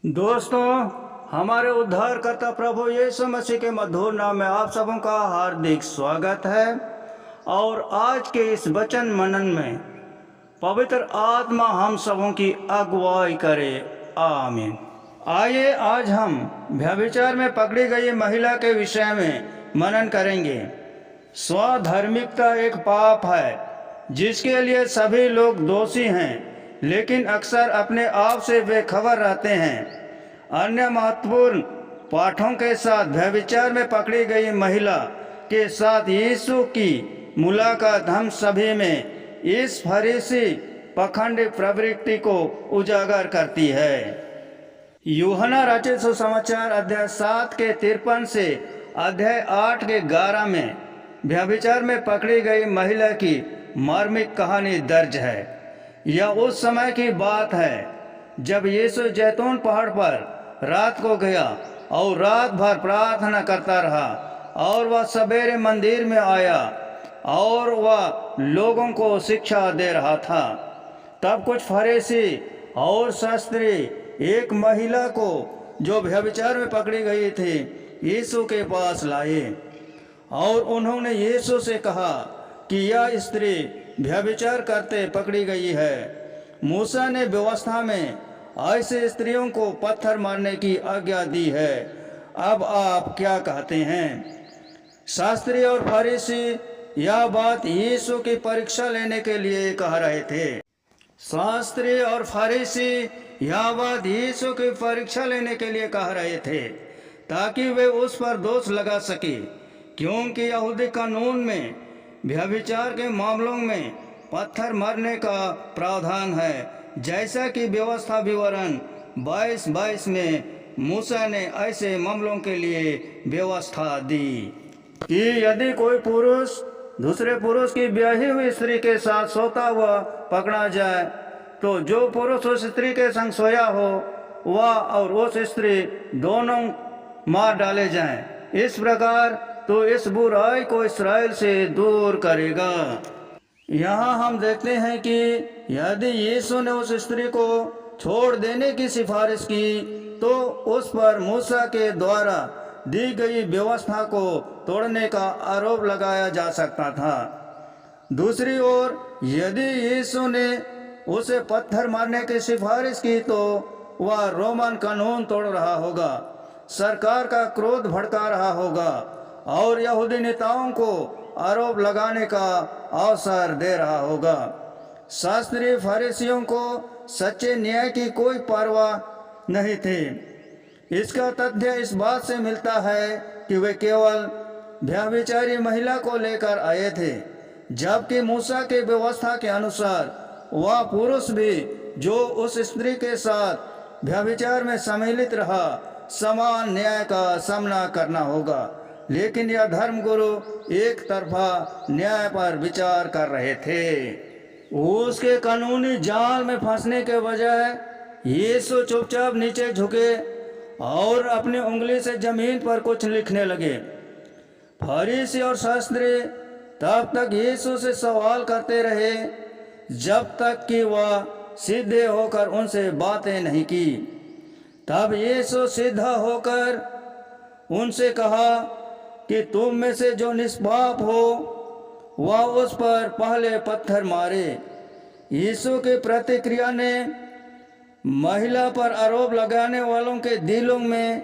दोस्तों, हमारे उद्धारकर्ता प्रभु यीशु मसीह के मधुर नाम में आप सबों का हार्दिक स्वागत है। और आज के इस वचन मनन में पवित्र आत्मा हम सबों की अगुवाई करे। आमीन। आइए आज हम व्यभिचार में पकड़ी गई महिला के विषय में मनन करेंगे। स्वधार्मिकता एक पाप है जिसके लिए सभी लोग दोषी हैं, लेकिन अक्सर अपने आप से बेखबर रहते हैं। अन्य महत्वपूर्ण पाठों के साथ व्यभिचार में पकड़ी गई महिला के साथ यीशु की मुलाकात हम सभी में इस फरीसी पखंडी प्रवृत्ति को उजागर करती है। यूहन्ना रचित सुसमाचार अध्याय 7 के 53 से अध्याय 8 के 11 में व्यभिचार में पकड़ी गई महिला की मार्मिक कहानी दर्ज है। यह उस समय की बात है जब यीशु जैतून पहाड़ पर रात को गया और रात भर प्रार्थना करता रहा, और वह सवेरे मंदिर में आया और वह लोगों को शिक्षा दे रहा था। तब कुछ फरीसी और शास्त्री एक महिला को जो व्यभिचार में पकड़ी गई थी यीशु के पास लाए, और उन्होंने यीशु से कहा कि यह स्त्री व्यभिचार करते पकड़ी गई है। मूसा ने व्यवस्था में ऐसे स्त्रियों को पत्थर मारने की आज्ञा दी है। अब आप क्या कहते हैं? शास्त्री और फरीसी यह बात यीशु की परीक्षा लेने के लिए कह रहे थे। शास्त्री और फरीसी यह बात यीशु की परीक्षा लेने के लिए कह रहे थे ताकि वे उस पर दोष लगा सके, क्योंकि यहूदी कानून में व्यभिचार के मामलों में पत्थर मारने का प्रावधान है, जैसा कि व्यवस्था विवरण 22:22 में मूसा ने ऐसे मामलों के लिए व्यवस्था दी कि यदि कोई पुरुष दूसरे पुरुष की ब्याही हुई स्त्री के साथ सोता हुआ पकड़ा जाए, तो जो पुरुष उस स्त्री के संग सोया हो वह और उस स्त्री दोनों मार डाले जाएं। इस प्रकार तो इस बुराई को इस्राएल से दूर करेगा। यहाँ हम देखते हैं कि यदि यीशु ने उस स्त्री को छोड़ देने की सिफारिश की तो उस पर मूसा के द्वारा दी गई व्यवस्था को तोड़ने का आरोप लगाया जा सकता था। दूसरी ओर यदि यीशु ने उसे पत्थर मारने की सिफारिश की तो वह रोमन कानून तोड़ रहा होगा, सरकार का क्रोध भड़का रहा होगा और यहूदी नेताओं को आरोप लगाने का अवसर दे रहा होगा। शास्त्रीय फरीसियों को सच्चे न्याय की कोई परवाह नहीं थी। इसका तथ्य इस बात से मिलता है कि वे केवल व्यभिचारी महिला को लेकर आए थे, जबकि मूसा की व्यवस्था के अनुसार वह पुरुष भी जो उस स्त्री के साथ व्यभिचार में सम्मिलित रहा समान न्याय का सामना करना होगा। लेकिन यह धर्मगुरु एक तरफा न्याय पर विचार कर रहे थे। उसके कानूनी जाल में फंसने के बजाय यीशु चुपचाप नीचे झुके और अपनी उंगली से जमीन पर कुछ लिखने लगे। फरीसी और शास्त्री तब तक यीशु से सवाल करते रहे जब तक कि वह सीधे होकर उनसे बातें नहीं की। तब यीशु सीधा होकर उनसे कहा कि तुम में से जो निष्पाप हो वह उस पर पहले पत्थर मारे। यीशु की प्रतिक्रिया ने महिला पर आरोप लगाने वालों के दिलों में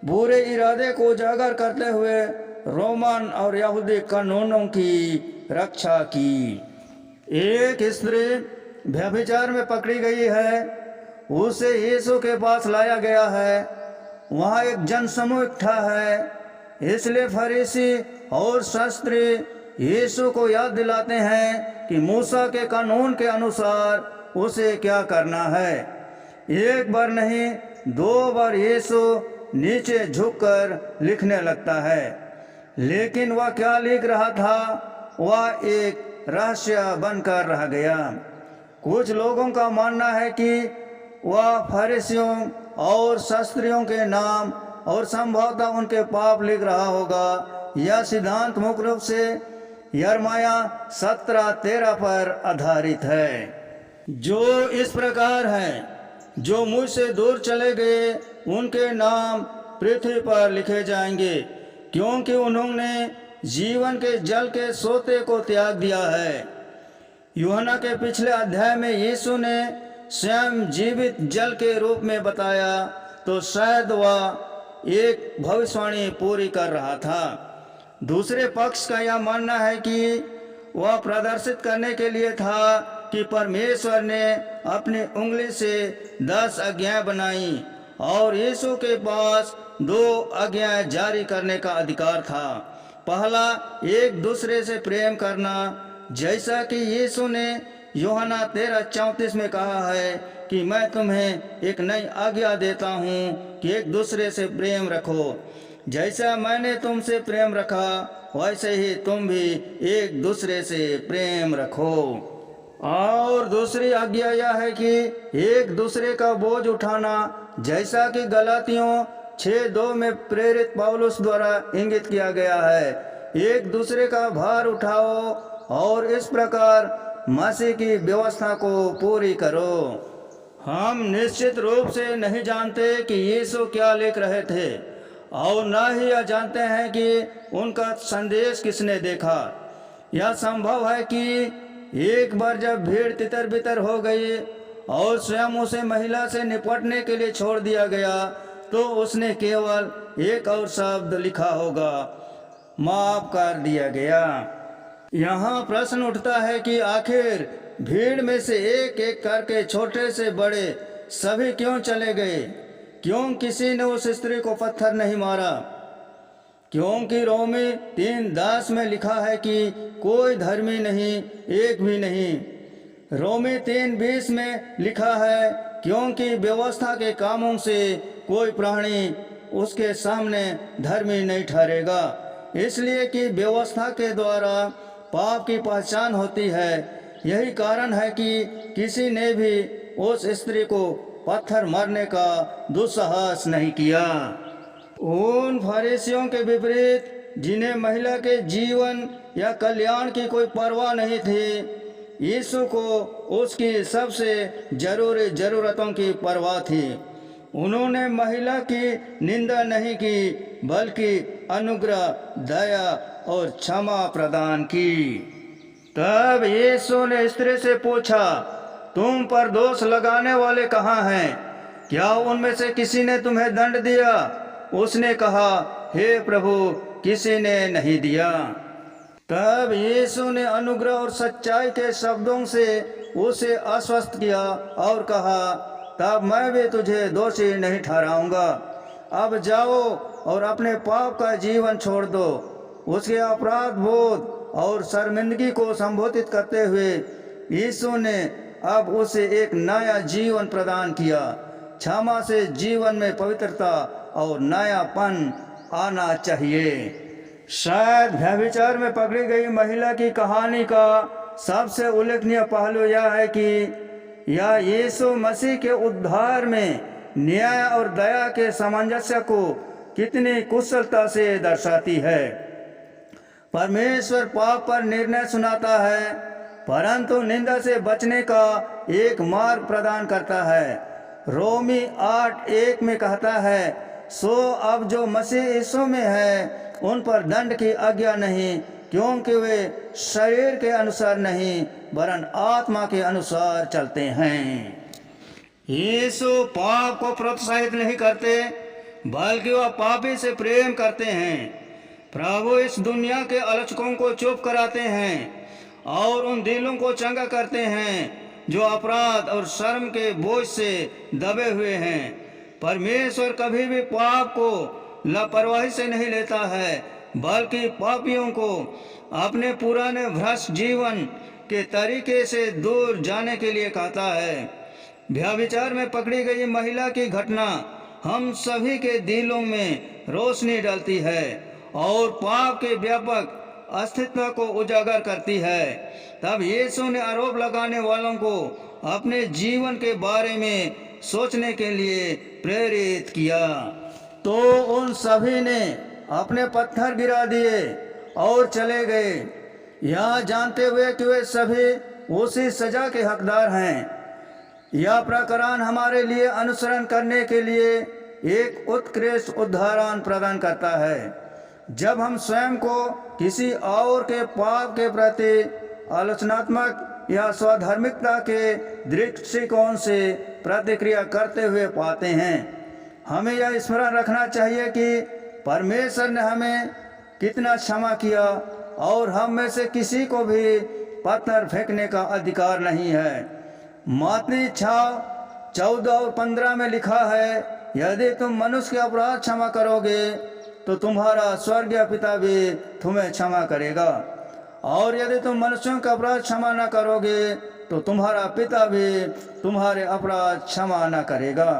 बुरे इरादे को उजागर करते हुए रोमन और यहूदी कानूनों की रक्षा की। एक स्त्री व्यभिचार में पकड़ी गई है, उसे यीशु के पास लाया गया है। वहाँ एक जनसमूह इकट्ठा है, इसलिए फरीसी और शास्त्री यीशु को याद दिलाते हैं कि मूसा के कानून के अनुसार उसे क्या करना है। एक बार नहीं 2 बार यीशु नीचे झुककर लिखने लगता है, लेकिन वह क्या लिख रहा था वह एक रहस्य बनकर रह गया। कुछ लोगों का मानना है कि वह फरीसियों और शास्त्रियों के नाम और संभवतः उनके पाप लिख रहा होगा। यह सिद्धांत मुख्य रूप से यिर्मयाह 17:13 पर आधारित है, जो इस प्रकार है जो मुझसे दूर चले गए उनके नाम पृथ्वी पर लिखे जाएंगे, क्योंकि उन्होंने जीवन के जल के सोते को त्याग दिया है। यूहन्ना के पिछले अध्याय में यीशु ने स्वयं जीवित जल के रूप में बताया, तो शायद वह एक भविष्यवाणी पूरी कर रहा था। दूसरे पक्ष का यह मानना है कि वह प्रदर्शित करने के लिए था कि परमेश्वर ने अपनी उंगली से 10 आज्ञाएं बनाई और यीशु के पास 2 आज्ञाएं जारी करने का अधिकार था। पहला, एक दूसरे से प्रेम करना, जैसा कि यीशु ने यूहन्ना 13:34 में कहा है कि मैं तुम्हें एक नई आज्ञा देता हूँ कि एक दूसरे से प्रेम रखो। जैसा मैंने तुमसे प्रेम रखा वैसे ही तुम भी एक दूसरे से प्रेम रखो। और दूसरी आज्ञा यह है कि एक दूसरे का बोझ उठाना, जैसा कि गलातियों 6:2 में प्रेरित पौलुस द्वारा इंगित किया गया है। एक दूसरे का भार उठाओ और इस प्रकार मसीह की व्यवस्था को पूरी करो। हम निश्चित रूप से नहीं जानते कि यीशु क्या लिख रहे थे और न ही यह जानते हैं कि उनका संदेश किसने देखा। यह संभव है कि एक बार जब भीड़ तितर बितर हो गई और स्वयं उसे महिला से निपटने के लिए छोड़ दिया गया, तो उसने केवल एक और शब्द लिखा होगा, माफ कर दिया गया। यहाँ प्रश्न उठता है कि आखिर भीड़ में से एक एक करके छोटे से बड़े सभी क्यों चले गए? क्यों किसी ने उस स्त्री को पत्थर नहीं मारा? क्योंकि रोमी 3:10 में लिखा है कि कोई धर्मी नहीं, एक भी नहीं। रोमी 3:20 में लिखा है क्योंकि व्यवस्था के कामों से कोई प्राणी उसके सामने धर्मी नहीं ठहरेगा, इसलिए कि व्यवस्था के द्वारा पाप की पहचान होती है। यही कारण है कि किसी ने भी उस स्त्री को पत्थर मारने का दुस्साहस नहीं किया। उन फरीसियों के विपरीत, जिन्हें महिला के जीवन या कल्याण की कोई परवाह नहीं थी, यीशु को उसकी सबसे जरूरी जरूरतों की परवाह थी। उन्होंने महिला की निंदा नहीं की, बल्कि अनुग्रह, दया और क्षमा प्रदान की। तब यीशु ने स्त्री से पूछा, तुम पर दोष लगाने वाले कहाँ हैं? क्या उनमें से किसी ने तुम्हें दंड दिया? उसने कहा, हे प्रभु, किसी ने नहीं दिया। तब यीशु ने अनुग्रह और सच्चाई के शब्दों से उसे आश्वस्त किया और कहा, तब मैं भी तुझे दोषी नहीं ठहराऊंगा। अब जाओ और अपने पाप का जीवन छोड़ दो। उसके अपराध बोध और शर्मिंदगी को संबोधित करते हुए यीशु ने अब उसे एक नया जीवन प्रदान किया। क्षमा से जीवन में पवित्रता और नयापन आना चाहिए। शायद व्यभिचार में पकड़ी गई महिला की कहानी का सबसे उल्लेखनीय पहलू यह है कि यह यीशु मसीह के उद्धार में न्याय और दया के सामंजस्य को कितनी कुशलता से दर्शाती है। परमेश्वर पाप पर निर्णय सुनाता है, परंतु निंदा से बचने का एक मार्ग प्रदान करता है। रोमी 8:1 में कहता है, सो अब जो मसीह यीशु में है उन पर दंड की आज्ञा नहीं, क्योंकि वे शरीर के अनुसार नहीं वरन आत्मा के अनुसार चलते हैं। यीशु पाप को प्रोत्साहित नहीं करते, बल्कि वह पापी से प्रेम करते हैं। प्रभु इस दुनिया के आलोचकों को चुप कराते हैं और उन दिलों को चंगा करते हैं जो अपराध और शर्म के बोझ से दबे हुए हैं। परमेश्वर कभी भी पाप को लापरवाही से नहीं लेता है, बल्कि पापियों को अपने पुराने भ्रष्ट जीवन के तरीके से दूर जाने के लिए कहता है। व्यभिचार में पकड़ी गई महिला की घटना हम सभी के दिलों में रोशनी डालती है और पाप के व्यापक अस्तित्व को उजागर करती है। तब यीशु ने आरोप लगाने वालों को अपने जीवन के बारे में सोचने के लिए प्रेरित किया, तो उन सभी ने अपने पत्थर गिरा दिए और चले गए, यह जानते हुए कि वे सभी उसी सजा के हकदार हैं। यह प्रकरण हमारे लिए अनुसरण करने के लिए एक उत्कृष्ट उदाहरण प्रदान करता है। जब हम स्वयं को किसी और के पाप के प्रति आलोचनात्मक या स्वधार्मिकता के दृष्टिकोण से प्रतिक्रिया करते हुए पाते हैं, हमें यह स्मरण रखना चाहिए कि परमेश्वर ने हमें कितना क्षमा किया और हम में से किसी को भी पत्थर फेंकने का अधिकार नहीं है। मत्ती 6:14 और 15 में लिखा है, यदि तुम मनुष्य के अपराध क्षमा करोगे तो तुम्हारा स्वर्गीय पिता भी तुम्हें क्षमा करेगा, और यदि तुम मनुष्यों का अपराध क्षमा न करोगे तो तुम्हारा पिता भी तुम्हारे अपराध क्षमा न करेगा।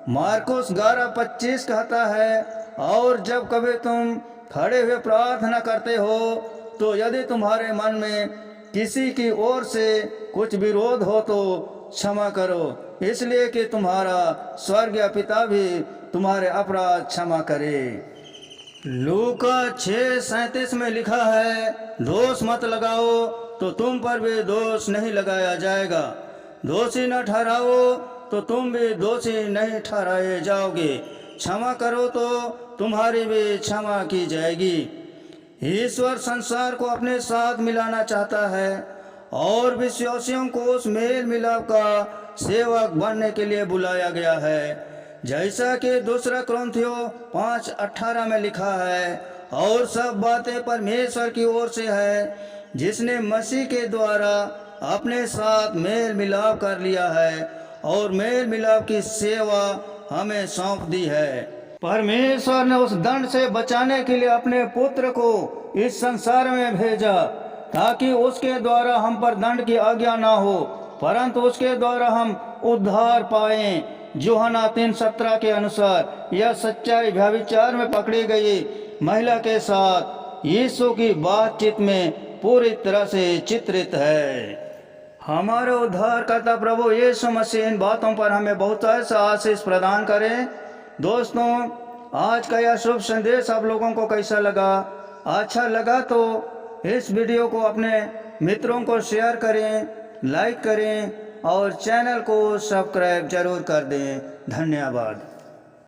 मार्कुस 11:25 कहता है, और जब कभी तुम खड़े हुए प्रार्थना करते हो तो यदि तुम्हारे मन में किसी की ओर से कुछ विरोध हो तो क्षमा करो, इसलिए कि तुम्हारा स्वर्गीय पिता भी तुम्हारे अपराध क्षमा करे। लूका 6:37 में लिखा है, दोष मत लगाओ तो तुम पर भी दोष नहीं लगाया जाएगा, दोषी न ठहराओ तो तुम भी दोषी नहीं ठहराए जाओगे, क्षमा करो तो तुम्हारी भी क्षमा की जाएगी। ईश्वर संसार को अपने साथ मिलाना चाहता है और विश्वासियों को उस मेल मिलाप का सेवक बनने के लिए बुलाया गया है, जैसा कि 2 कुरिन्थियों 5:18 में लिखा है, और सब बातें परमेश्वर की ओर से है, जिसने मसीह के द्वारा अपने साथ मेल मिलाप कर लिया है और मेल मिलाप की सेवा हमें सौंप दी है। परमेश्वर ने उस दंड से बचाने के लिए अपने पुत्र को इस संसार में भेजा, ताकि उसके द्वारा हम पर दंड की आज्ञा ना हो, परंतु उसके द्वारा हम उद्धार पाएं। यूहन्ना 3:17 के अनुसार यह सच्चाई व्यभिचार में पकड़ी गई महिला के साथ यीशु की बातचीत में पूरी तरह से चित्रित है। हमारे उद्धारकर्ता प्रभु यीशु मसीह इन बातों पर हमें बहुत सा आशीष प्रदान करें। दोस्तों, आज का यह शुभ संदेश आप लोगों को कैसा लगा? अच्छा लगा तो इस वीडियो को अपने मित्रों को शेयर करें, लाइक करें और चैनल को सब्सक्राइब जरूर कर दें। धन्यवाद।